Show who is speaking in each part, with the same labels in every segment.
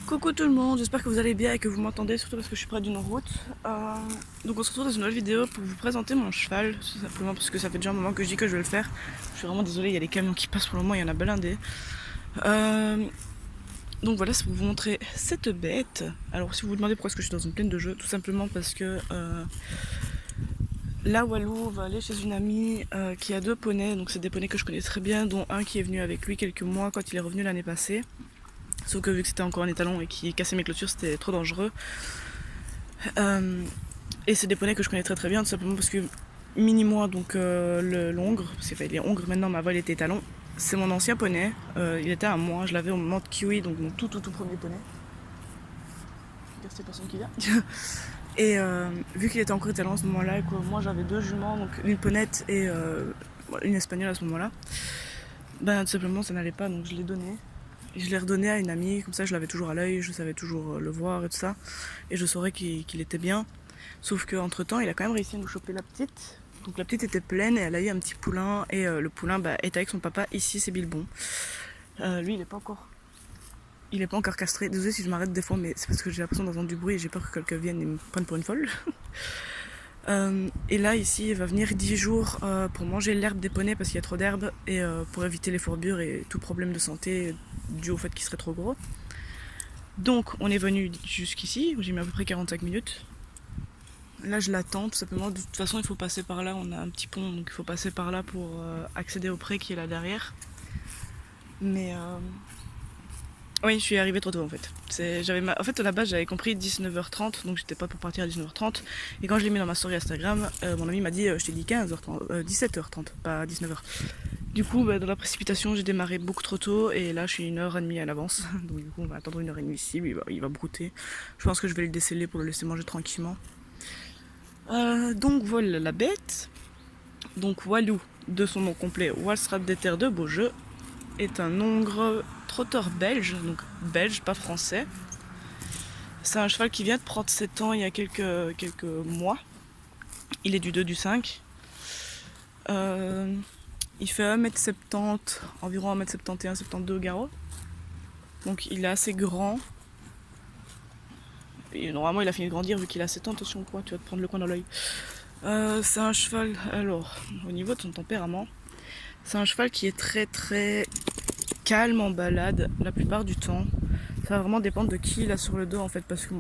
Speaker 1: Coucou tout le monde, j'espère que vous allez bien et que vous m'entendez, surtout parce que je suis près d'une route. Donc on se retrouve dans une nouvelle vidéo pour vous présenter mon cheval, tout simplement parce que ça fait déjà un moment que je dis que je vais le faire. Je suis vraiment désolée, il y a les camions qui passent pour le moment, il y en a blindé. Donc voilà, c'est pour vous montrer cette bête. Alors si vous vous demandez pourquoi est-ce que je suis dans une plaine de jeu, tout simplement parce que là Walou va aller chez une amie qui a 2 poneys, donc c'est des poneys que je connais très bien, dont un qui est venu avec lui quelques mois quand il est revenu l'année passée. Sauf que vu que c'était encore un étalon et qu'il cassait mes clôtures, c'était trop dangereux. Et c'est des poneys que je connais très très bien, tout simplement parce que mini-moi, donc le l'ongre, parce qu'il est hongre maintenant, mais avant il était étalon. C'est mon ancien poney, il était à moi, je l'avais au moment de Kiwi, donc mon tout premier poney. Regarde cette personne qui vient. Et vu qu'il était encore étalon à ce moment-là, et que moi j'avais 2 juments, donc une ponette et une espagnole à ce moment-là, ben tout simplement ça n'allait pas, donc je l'ai donné. Et je l'ai redonné à une amie, comme ça je l'avais toujours à l'œil, je savais toujours le voir et tout ça. Et je saurais qu'il était bien. Sauf qu'entre temps, il a quand même réussi à nous choper la petite. Donc la petite était pleine et elle a eu un petit poulain. Et le poulain est avec son papa. Ici, c'est Bilbon. Lui, il est pas encore. Il est pas encore castré. Désolé si je m'arrête des fois, mais c'est parce que j'ai l'impression d'entendre du bruit et j'ai peur que quelqu'un vienne et me prenne pour une folle. Et là, ici, il va venir 10 jours pour manger l'herbe des poneys parce qu'il y a trop d'herbe et pour éviter les fourbures et tout problème de santé dû au fait qu'il serait trop gros. Donc, on est venu jusqu'ici, j'ai mis à peu près 45 minutes. Là, je l'attends tout simplement. De toute façon, il faut passer par là. On a un petit pont, donc il faut passer par là pour accéder au pré qui est là derrière. Mais oui, je suis arrivée trop tôt en fait. En fait, à la base, j'avais compris 19h30, donc j'étais pas pour partir à 19h30. Et quand je l'ai mis dans ma story Instagram, mon ami m'a dit je t'ai dit 15h30, 17h30, pas 19h. Du coup, dans la précipitation, j'ai démarré beaucoup trop tôt et là, je suis 1h30 à l'avance. Donc du coup, on va attendre 1h30 ici. Lui, il va brouter. Je pense que je vais le déceler pour le laisser manger tranquillement. Donc voilà la bête. Donc Walou, de son nom complet, Walstrap des Terres de Beaujeu, est un hongre trotteur belge, donc belge, pas français. C'est un cheval qui vient de prendre 7 ans il y a quelques mois. Il est du 2 du 5. Il fait 1m70, environ 1m71, 72 au garrot. Donc il est assez grand. Et normalement il a fini de grandir vu qu'il a 7 ans, attention quoi, tu vas te prendre le coin dans l'œil. C'est un cheval, alors, au niveau de son tempérament, c'est un cheval qui est très très calme en balade la plupart du temps. Ça va vraiment dépendre de qui il a sur le dos en fait, parce que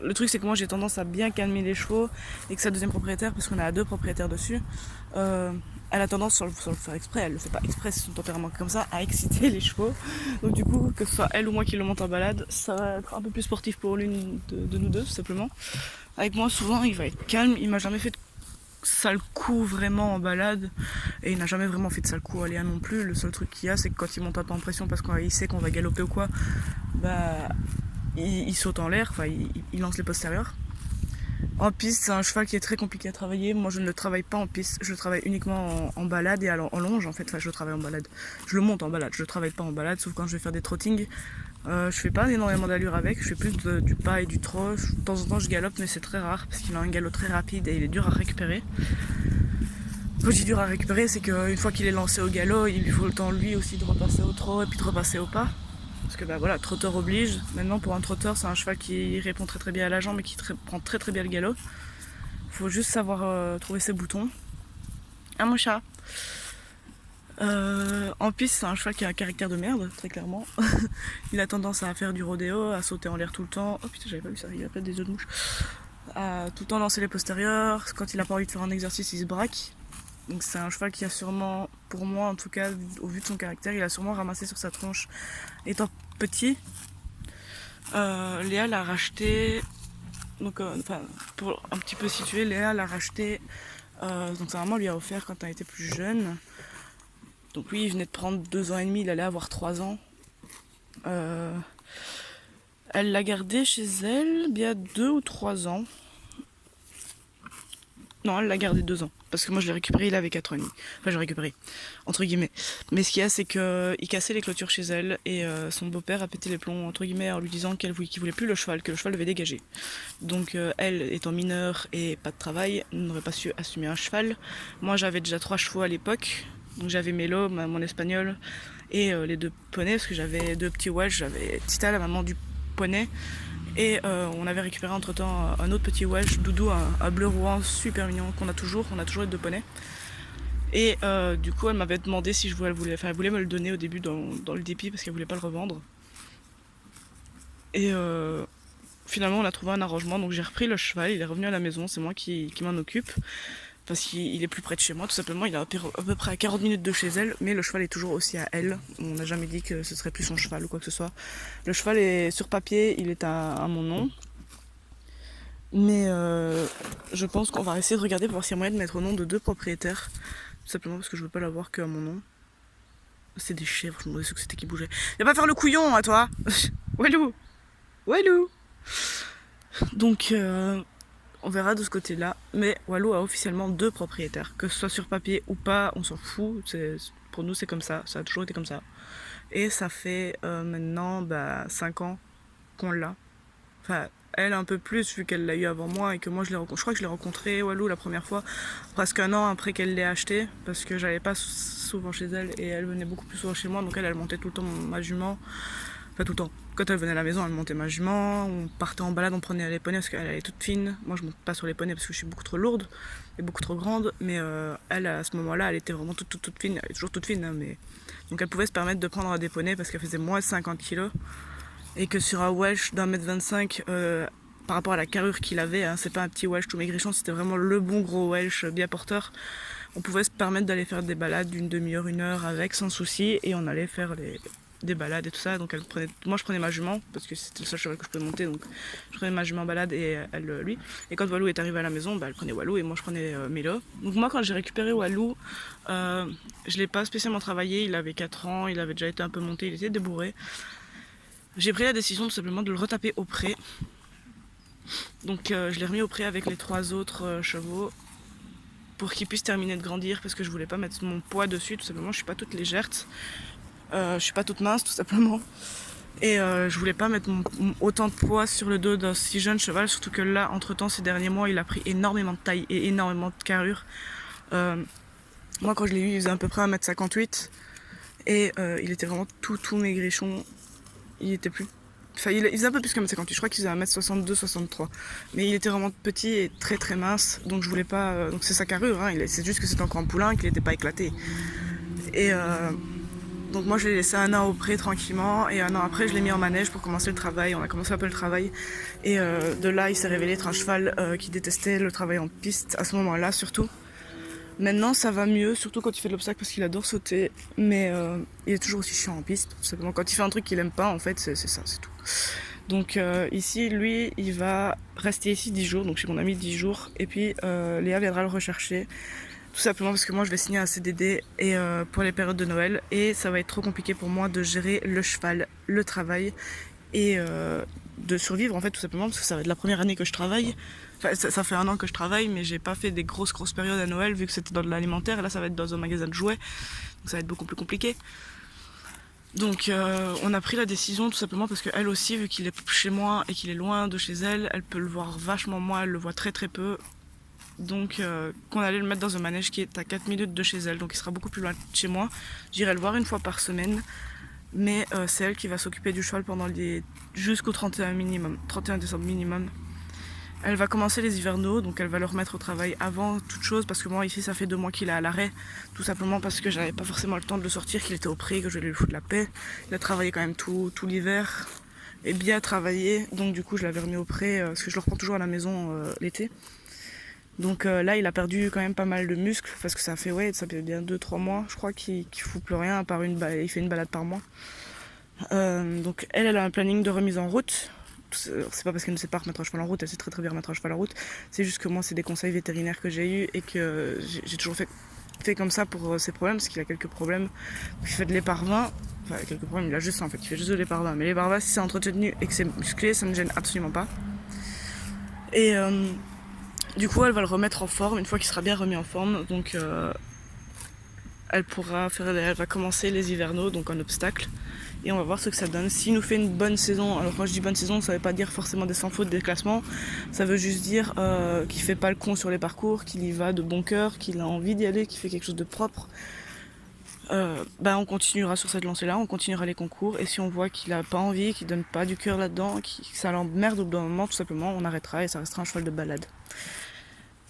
Speaker 1: le truc c'est que moi j'ai tendance à bien calmer les chevaux et que sa deuxième propriétaire, parce qu'on a 2 propriétaires dessus, elle a tendance, sans le faire exprès, elle le fait pas exprès, c'est son tempérament comme ça, à exciter les chevaux. Donc du coup, que ce soit elle ou moi qui le monte en balade, ça va être un peu plus sportif pour l'une de nous deux, tout simplement. Avec moi, souvent, il va être calme, il m'a jamais fait de sale coup vraiment en balade et il n'a jamais vraiment fait de sale coup à Léa non plus. Le seul truc qu'il y a, c'est que quand il monte un peu en pression parce qu'il sait qu'on va galoper ou quoi, bah il saute en l'air, enfin il lance les postérieurs. En piste, c'est un cheval qui est très compliqué à travailler. Moi, je ne le travaille pas en piste, je le travaille uniquement en balade et en longe en fait. Enfin, je le travaille en balade. Je le monte en balade, je le travaille pas en balade, sauf quand je vais faire des trottings. Je fais pas énormément d'allure avec, je fais plus du pas et du trot. De temps en temps, je galope, mais c'est très rare parce qu'il a un galop très rapide et il est dur à récupérer. Quand je dis dur à récupérer, c'est qu'une fois qu'il est lancé au galop, il lui faut le temps lui aussi de repasser au trot et puis de repasser au pas. Parce que bah voilà, trotteur oblige. Maintenant pour un trotteur, c'est un cheval qui répond très très bien à la jambe et qui prend très très bien le galop. Faut juste savoir trouver ses boutons. Ah mon chat. En piste, c'est un cheval qui a un caractère de merde, très clairement. Il a tendance à faire du rodéo, à sauter en l'air tout le temps. Oh putain, j'avais pas vu ça, il a peut-être des œufs de mouche. À tout le temps lancer les postérieurs. Quand il a pas envie de faire un exercice, il se braque. Donc c'est un cheval qui a sûrement, pour moi en tout cas, au vu de son caractère, il a sûrement ramassé sur sa tronche étant petit. Léa l'a racheté, donc pour un petit peu situer, Léa l'a racheté, donc sa maman lui a offert quand elle était plus jeune. Donc lui il venait de prendre 2 ans et demi, il allait avoir 3 ans. Elle l'a gardé chez elle bien 2 ou 3 ans. Non, elle l'a gardé 2 ans. Parce que moi je l'ai récupéré, il avait 4 ans et demi. Enfin, j'ai récupéré, entre guillemets. Mais ce qu'il y a, c'est qu'il cassait les clôtures chez elle et son beau-père a pété les plombs, entre guillemets, en lui disant qu'il voulait plus le cheval, que le cheval devait dégager. Donc, elle, étant mineure et pas de travail, n'aurait pas su assumer un cheval. Moi, j'avais déjà 3 chevaux à l'époque. Donc, j'avais Mélo, mon espagnol, et les 2 poneys, parce que j'avais 2 petits Welsh. J'avais Tita, la maman du poney. Et on avait récupéré entre temps un autre petit Welsh, Doudou, un bleu rouen super mignon qu'on a toujours les 2 poneys. Et du coup elle m'avait demandé si elle voulait me le donner au début dans le dépit parce qu'elle voulait pas le revendre. Et finalement on a trouvé un arrangement, donc j'ai repris le cheval, il est revenu à la maison, c'est moi qui m'en occupe. Parce qu'il est plus près de chez moi, tout simplement, il est à peu près à 40 minutes de chez elle, mais le cheval est toujours aussi à elle. On n'a jamais dit que ce serait plus son cheval ou quoi que ce soit. Le cheval est sur papier, il est à mon nom. Mais je pense qu'on va essayer de regarder pour voir s'il y a moyen de mettre au nom de 2 propriétaires. Tout simplement parce que je veux pas l'avoir qu'à mon nom. C'est des chèvres, je me demandais ce que c'était qui bougeait. Viens pas faire le couillon à toi. Walou. Walou. Donc on verra de ce côté-là. Mais Walou a officiellement 2 propriétaires. Que ce soit sur papier ou pas, on s'en fout. Pour nous, c'est comme ça. Ça a toujours été comme ça. Et ça fait maintenant 5 ans qu'on l'a. Enfin, elle un peu plus, vu qu'elle l'a eu avant moi et que moi je crois que je l'ai rencontré, Walou, la première fois, presque un an après qu'elle l'ait acheté. Parce que j'allais pas souvent chez elle et elle venait beaucoup plus souvent chez moi. Donc elle montait tout le temps ma jument. Enfin, tout le temps. Quand elle venait à la maison, elle montait ma jument, on partait en balade, on prenait les poneys parce qu'elle est toute fine. Moi, je monte pas sur les poneys parce que je suis beaucoup trop lourde et beaucoup trop grande. Mais elle, à ce moment-là, elle était vraiment toute fine. Elle est toujours toute fine, hein, mais... Donc elle pouvait se permettre de prendre des poneys parce qu'elle faisait moins de 50 kilos. Et que sur un Welsh d'1m25, par rapport à la carrure qu'il avait, hein, c'est pas un petit Welsh tout maigrichon, c'était vraiment le bon gros Welsh bien porteur. On pouvait se permettre d'aller faire des balades d'une demi-heure, 1 heure avec sans souci. Et on allait faire des balades et tout ça, donc moi je prenais ma jument parce que c'était le seul cheval que je pouvais monter, donc je prenais ma jument en balade et elle lui. Et quand Walou est arrivé à la maison, elle prenait Walou et moi je prenais Milo. Donc moi quand j'ai récupéré Walou, je l'ai pas spécialement travaillé, il avait 4 ans, il avait déjà été un peu monté, il était débourré. J'ai pris la décision tout simplement de le retaper au pré. Donc je l'ai remis au pré avec les 3 autres chevaux pour qu'il puisse terminer de grandir parce que je voulais pas mettre mon poids dessus, tout simplement je suis pas toute légère. Je suis pas toute mince tout simplement et je voulais pas mettre autant de poids sur le dos d'un si jeune cheval, surtout que là entre temps ces derniers mois il a pris énormément de taille et énormément de carrure. Moi quand je l'ai eu il faisait à peu près 1m58 et il était vraiment tout maigrichon. Il était plus... Enfin, il faisait un peu plus que 1m58, je crois qu'il faisait 1m62, 63. Mais il était vraiment petit et très mince, donc je voulais pas... Donc c'est sa carrure, hein. C'est juste que c'était encore un poulain, qu'il n'était pas éclaté. Et donc moi je l'ai laissé 1 an au pré tranquillement, et 1 an après je l'ai mis en manège pour commencer le travail. On a commencé un peu le travail, et de là il s'est révélé être un cheval qui détestait le travail en piste, à ce moment-là surtout. Maintenant ça va mieux, surtout quand il fait de l'obstacle parce qu'il adore sauter, mais il est toujours aussi chiant en piste. Simplement quand il fait un truc qu'il aime pas, en fait c'est ça, c'est tout. Donc ici, lui, il va rester ici 10 jours, donc chez mon ami 10 jours, et puis Léa viendra le rechercher. Tout simplement parce que moi je vais signer un CDD et, pour les périodes de Noël, et ça va être trop compliqué pour moi de gérer le cheval, le travail et de survivre en fait, tout simplement parce que ça va être la première année que je travaille. Enfin, ça fait 1 an que je travaille, mais j'ai pas fait des grosses périodes à Noël vu que c'était dans de l'alimentaire, et là ça va être dans un magasin de jouets, donc ça va être beaucoup plus compliqué. Donc on a pris la décision tout simplement parce qu'elle aussi, vu qu'il est chez moi et qu'il est loin de chez elle, elle peut le voir vachement moins, elle le voit très peu. Donc qu'on allait le mettre dans un manège qui est à 4 minutes de chez elle, donc il sera beaucoup plus loin de chez moi. J'irai le voir 1 fois par semaine, mais c'est elle qui va s'occuper du cheval jusqu'au 31 décembre minimum. Elle va commencer les hivernaux, donc elle va le remettre au travail avant toute chose, parce que moi ici ça fait 2 mois qu'il est à l'arrêt, tout simplement parce que j'avais pas forcément le temps de le sortir, qu'il était au pré, que je voulais lui foutre la paix. Il a travaillé quand même tout l'hiver, et bien travaillé, donc du coup je l'avais remis au pré, parce que je le reprends toujours à la maison l'été. Donc là il a perdu quand même pas mal de muscles, parce que ça fait bien 2-3 mois je crois qu'il fout plus rien, à part il fait 1 balade par mois. Donc elle a un planning de remise en route. C'est pas parce qu'elle ne sait pas remettre un cheval en route, elle sait très bien remettre un cheval en route. C'est juste que moi c'est des conseils vétérinaires que j'ai eu et que j'ai toujours fait comme ça pour ses problèmes, parce qu'il a quelques problèmes. Il fait de l'éparvin, enfin quelques problèmes, il a juste ça en fait, il fait juste de l'éparvin. Mais l'éparvin, si c'est entretenu et que c'est musclé, ça ne gêne absolument pas. Et du coup elle va le remettre en forme une fois qu'il sera bien remis en forme. Donc elle va commencer les hivernaux, donc en obstacle. Et on va voir ce que ça donne. S'il nous fait une bonne saison, alors quand je dis bonne saison, ça veut pas dire forcément des sans faute, des classements. Ça veut juste dire qu'il fait pas le con sur les parcours, qu'il y va de bon cœur, qu'il a envie d'y aller, qu'il fait quelque chose de propre. on continuera sur cette lancée-là, on continuera les concours, et si on voit qu'il a pas envie, qu'il donne pas du cœur là-dedans, que ça l'emmerde au bout d'un moment, tout simplement, on arrêtera et ça restera un cheval de balade.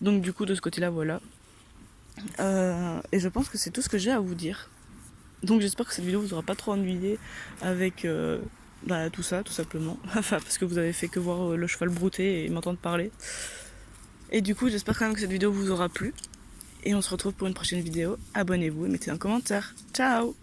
Speaker 1: Donc du coup, de ce côté-là, voilà. Et je pense que c'est tout ce que j'ai à vous dire. Donc j'espère que cette vidéo vous aura pas trop ennuyé avec tout ça, tout simplement. Enfin, parce que vous avez fait que voir le cheval brouter et m'entendre parler. Et du coup, j'espère quand même que cette vidéo vous aura plu. Et on se retrouve pour une prochaine vidéo. Abonnez-vous et mettez un commentaire. Ciao!